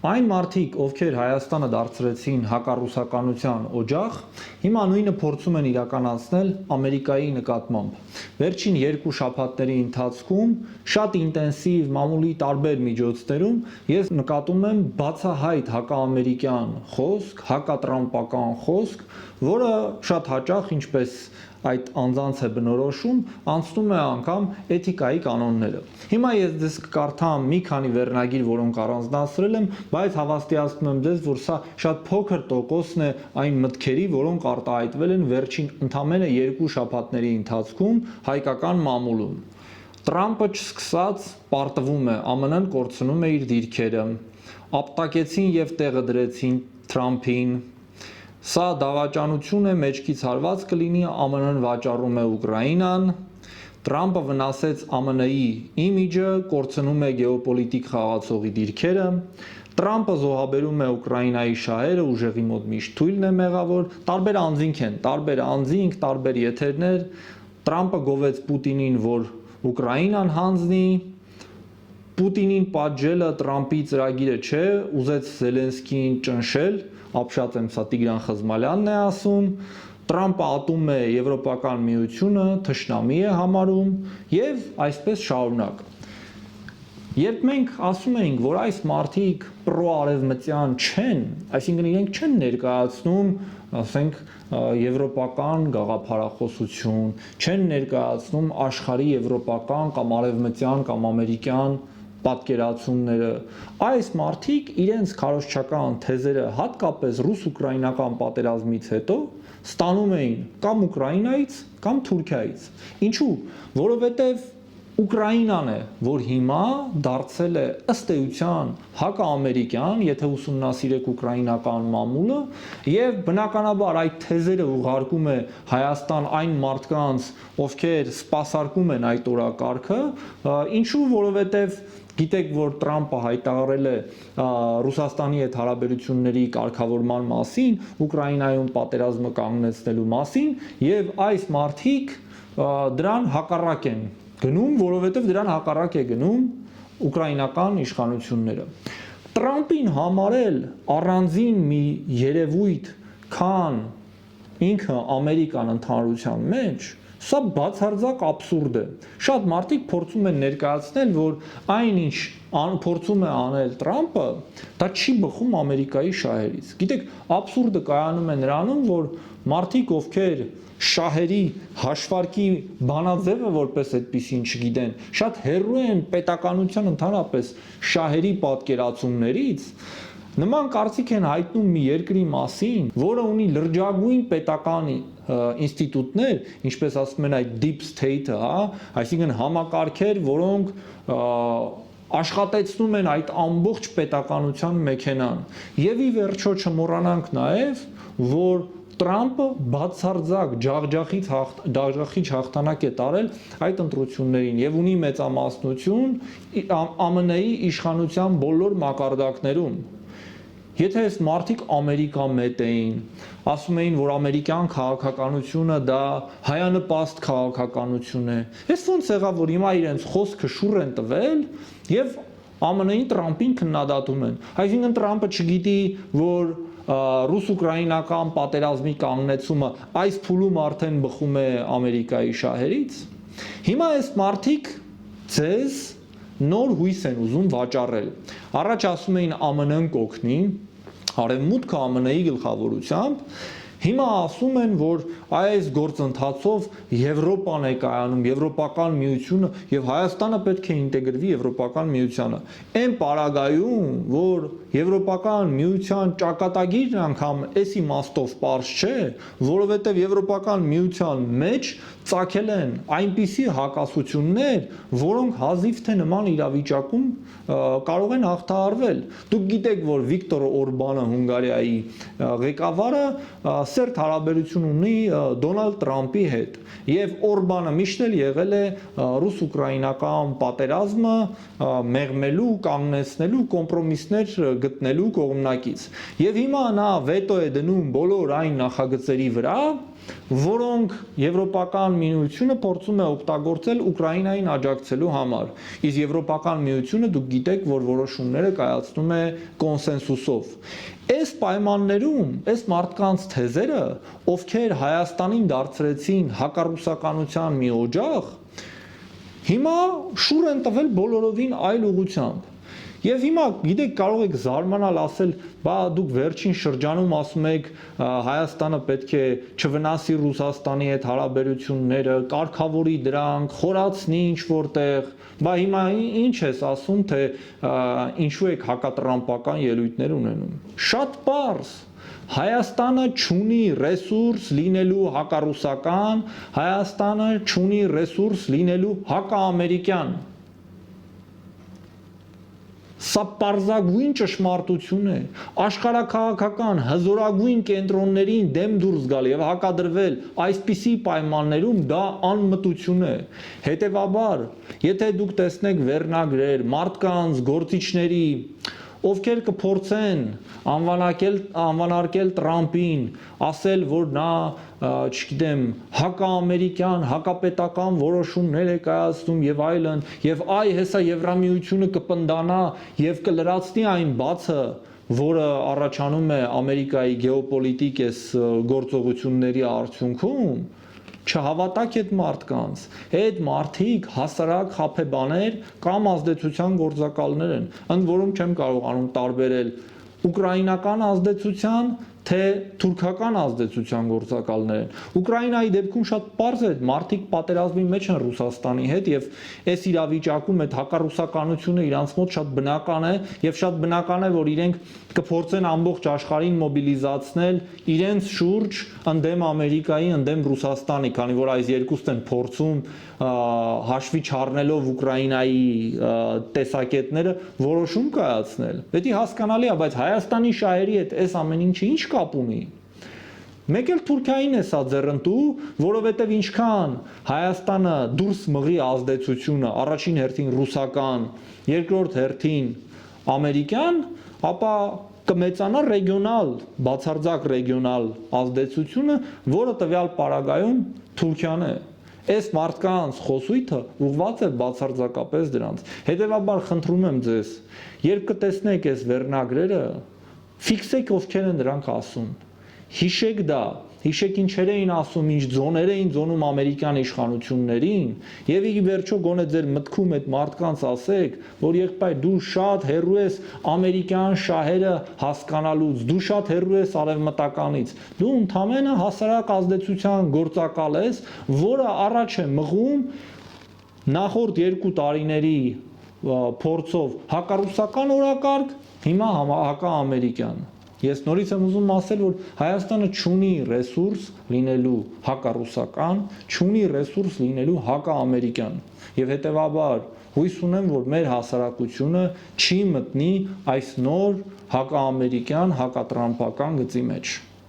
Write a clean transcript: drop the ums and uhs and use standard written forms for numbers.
Այն մարդիկ, ովքեր Հայաստանը դարձրեցին հակառուսականության օջախ, հիմա նույնը փորձում են իրականացնել Ամերիկայի նկատմամբ։ Վերջին 2 շաբաթների ընթացքում շատ ինտենսիվ մամուլի տարբեր միջոցներում ես նկատում եմ բացահայտ հակաամերիկյան խոսք, հակատրամպական խոսք, որը շատ հաճախ, ինչպես այդ անձանց է բնորոշում, անցնում է անգամ էթիկայի կանոնները։ Հիմա ես ձեզ կկարդամ մի քանի վերնագիր, որոնք առանձնացրել եմ, բայց հավաստիացնում եմ ձեզ, որ սա շատ փոքր տոկոսն է այն մտքերի, որոնք արտահայտվել են վերջին ընդամենը 2 շաբաթների ընթացքում հայկական մամուլում։ Տրամպը չսկսած պարտվում է, ԱՄՆ-ն կորցնում է իր դիրքերը, ապտակեցին եւ տեղը դրեցին Թրամփին։ Սա դավաճանություն է, մեջքից հարված կլինի, ԱՄՆ-ն վաճառում է Ուկրաինան, Տրամպը վնասեց ԱՄՆ-ի իմիջը, կորցնում է գեոպոլիտիկ խաղացողի դիրքերը, Տրամպը զոհաբերում է Ուկրաինայի շահերը, ուժեղի մոտ միշտ թույլն է մեղավոր, տարբեր անձինք են, տարբեր անձինք, տարբեր եթերներ, Տրամպը գովեց Պուտինին, որ Ուկրաինան հանձնի, Պուտինին պատժելը Տրամպի ծրագիրը չէ, ուզեց Զելենսկիին ճնշել, ապշած եմ, սա Տիգրան Խզմալյանն է ասում, Տրամպը ատում է Եվրոպական միությունը, թշնամի է համարում եւ այսպես շարունակ։ Երբ մենք ասում ենք, որ այս մարդիկ պրոարևմտյան չեն, այսինքն իրենք չեն ներկայացնում, ասենք, եվրոպական գաղափարախոսություն, չեն ներկայացնում աշխարհի եվրոպական կամ արևմտյան կամ ամերիկյան պատկերացումները, այս մարդիկ իրենց քարոզչական թեզերը հատկապես ռուս-ուկրաինական պատերազմից հետո ստանում էին կամ Ուկրաինայից կամ Թուրքիայից։ Ինչու՞, որովհետև Ուկրաինան է, որ հիմա դարձել է ըստ էության հակաամերիկյան, եթե ուսումնասիրեք ուկրաինական մամուլը, եւ բնականաբար այդ թեզերը ուղարկում է Հայաստան այն մարդկանց, ովքեր սպասարկում են այդ օրակարգը, ինչու, որովհետև գիտեք, որ Տրամպը հայտարարել է Ռուսաստանի հետ հարաբերությունների կարգավորման մասին, Ուկրաինայում պատերազմը կանգնեցնելու մասին, եւ այս մարդիկ դրան հակառակ են գնում, որովհետև դրան հակառակ է գնում ուկրաինական իշխանությունները։ Տրամպին համարել առանձին մի երևույթ, քան ինքը Ամերիկան ընդհանրության մեջ, սա բացարձակ աբսուրդ է։ Շատ մարդիկ փորձում են ներկայացնել, որ այնինչ փորձում է անել Տրամպը, դա չի բխում Ամերիկայի շահերից։ Գիտեք, աբսուրդը կայանում է նրանում, որ մարդիկ, ովքեր շահերի հաշվարկի բանաձևը որպես այդպեսին չգիտեն, շատ հեռու են պետականության ընդհանրապես շահերի պատկերացումներից, նման կարծիք են հայտնում մի երկրի մասին, որը ունի լրջագույն պետական ինստիտուտներ, ինչպես ասում են այդ deep state-ը, այսինքն համակարգեր, որոնք աշխատեցնում են այդ ամբողջ պետականության մեքենան։ Եվ ի վերջո չմոռանանք նաև, որ Տրամպը բացարձակ ջախջախիչ հաղթանակ է տարել այդ ընտրություններին եւ ունի մեծամասնություն ԱՄՆ-ի իշխանության բոլոր մակարդակներում։ Եթե այս մարդիկ ամերիկամետ էին, ասում էին, որ ամերիկյան քաղաքականությունը դա հայանպաստ քաղաքականություն է, ես ոնց եղավ, որ հիմա իրենց խոսքը շուռ են տվել եւ ԱՄՆ-ին Տրամպին քննադատում են։ Այսինքն Տրամպը չգիտի, որ ռուս-ուկրաինական պատերազմի կանգնեցումը այս փուլում արդեն բխում է Ամերիկայի շահերից։ Հիմա այս մարդիկ ձեզ նոր հույս են ուզում վաճառել։ Առաջ ասում էին ԱՄՆ-ն կօգնի, Արևմուտքը ԱՄՆ-ի գլխավորությամբ, հիմա ասում են, որ այս գործընթացով Եվրոպան է կայանում, Եվրոպական միությունը եւ Հայաստանը պետք է ինտեգրվի Եվրոպական միությանը։ Այն պարագայում, որ Եվրոպական միության ճակատագիրն անգամ այս իմաստով պարզ չէ, որովհետեւ Եվրոպական միության մեջ ծագել են այնպիսի հակասություններ, որոնք հազիվ թե նման իրավիճակում կարող են հաղթահարվել։ Դուք գիտեք, որ Վիկտոր Օրբանը, Հունգարիայի ղեկավարը, սերտ հարաբերություն ունի Դոնալդ Տրամպի հետ, եւ Օրբանը միշտ էլ եղել է ռուս-ուկրաինական պատերազմը մեղմելու, կանգնեցնելու, կոմպրոմիսներ գտնելու կողմնակից։ Եվ հիմա նա վետո է դնում բոլոր այն նախագծերի վրա, որոնք Եվրոպական միությունը փորձում է օգտագործել Ուկրաինային աջակցելու համար։ Իսկ Եվրոպական միությունը դուք գիտեք, որ որոշումները կայացնում է կոնսենսուսով։ Այս պայմաններում, այս մարդկանց թեզերը, ովքեր Հայաստանին դարձրեցին հակառուսականության մի օջախ, հիմա շուռ են տվել բոլորովին այլ ուղղությամբ։ Եվ հիմա գիտեք կարող եք զարմանալ ասել, բա դուք վերջին շրջանում ասում եք Հայաստանը պետք է չվնասի Ռուսաստանի հետ հարաբերությունները, կարգավորի դրանք, խորացնի ինչ որտեղ, բա հիմա ինչ ես ասում, թե ինչու եք հակատրամպական ելույթներ ունենում։ Շատ պարզ, Հայաստանը չունի ռեսուրս լինելու հակառուսական, Հայաստանը չունի ռեսուրս լինելու հակաամերիկյան։ Սա պարզագույն ճշմարտություն է, աշխարհաքաղաքական հզորագույն կենտրոններին դեմ դուրս գալ եւ հակադրվել այսպիսի պայմաններում դա անմտություն է։ Հետևաբար, եթե դուք տեսնեք վերնագրեր մարդկանց, գործիչների, ովքեր կփորձեն անվանակել Տրամպին, ասել, որ նա, չգիտեմ, հակաամերիկյան, հակապետական որոշումներ է կայացնում եւ այլն, եւ այ հեսա Եվրամիությունը կպնդանա եւ կլրացնի այն բացը, որը առաջանում է Ամերիկայի գեոպոլիտիկ այս գործողությունների արդյունքում, չհավատակ այդ մարդկանց, այդ մարդիկ հասարակ խաբեբաներ կամ ազդեցության գործակալներ են, ընդ որում չեմ կարողանում տարբերել ուկրաինական ազդեցության թե թուրքական ազդեցության գործակալներ են։ Ուկրաինայի դեպքում շատ պարզ է, մարդիկ պատերազմի մեջ են Ռուսաստանի հետ եւ այս իրավիճակում այդ հակառուսականությունը իրանց մոտ շատ բնական է եւ շատ բնական է, որ իրենք կփորձեն ամբողջ աշխարհին մոբիլիզացնել իրենց շուրջ ընդդեմ Ամերիկայի, ընդդեմ Ռուսաստանի, քանի որ այս երկուսն են փորձում հաշվի չառնելով Ուկրաինայի տեսակետները որոշում կայացնել։ Պետք է հասկանալի է, բայց Հայաստանի շահերի հետ այս ամեն ինչը ինչ կապ ունի։ Մեկ էլ Թուրքիային է սա ձեռնտու, որովհետև ինչքան Հայաստանը դուրս մղի ազդեցությունը, առաջին հերթին ռուսական, երկրորդ հերթին ամերիկյան, ապա կմեծանա ռեգիոնալ, բացարձակ ռեգիոնալ ազդեցությունը, որը տվյալ պարագայում Թուրքիան է։ Այս մարդկանց խոսույթը ուղղված է բացարձակապես դրանց։ Հետևաբար խնդրում եմ ձեզ, երբ կտեսնեք այս վերնագրերը, ֆիքսեք ովքեր են դրանք ասում։ Հիշեք դա, հիշեք ինչեր էին ասում, ինչ ձոներ էին ձոնում ամերիկյան իշխանություններին, եւ ի վերջո գոնե ձեր մտքում այդ մարդկանց ասեք, որ եղբայր դու շատ հեռու ես ամերիկյան շահերը հասկանալուց, դու շատ հեռու ես արևմտականից, դու ընդամենը հասարակ ազդեցության գործակալ ես, որը առաջ է մղում նախորդ 2 տարիների փորձով հակառուսական օրակարգ, հիմա հակաամերիկյան։ Ես նորից եմ ուզում ասել, որ Հայաստանը չունի ռեսուրս լինելու հակառուսական, չունի ռեսուրս լինելու հակաամերիկյան։ Եվ հետևաբար հույս ունեմ, որ մեր հասարակությունը չի մտնի այս նոր հակաամերիկյան, հակատրամպական գծի մեջ։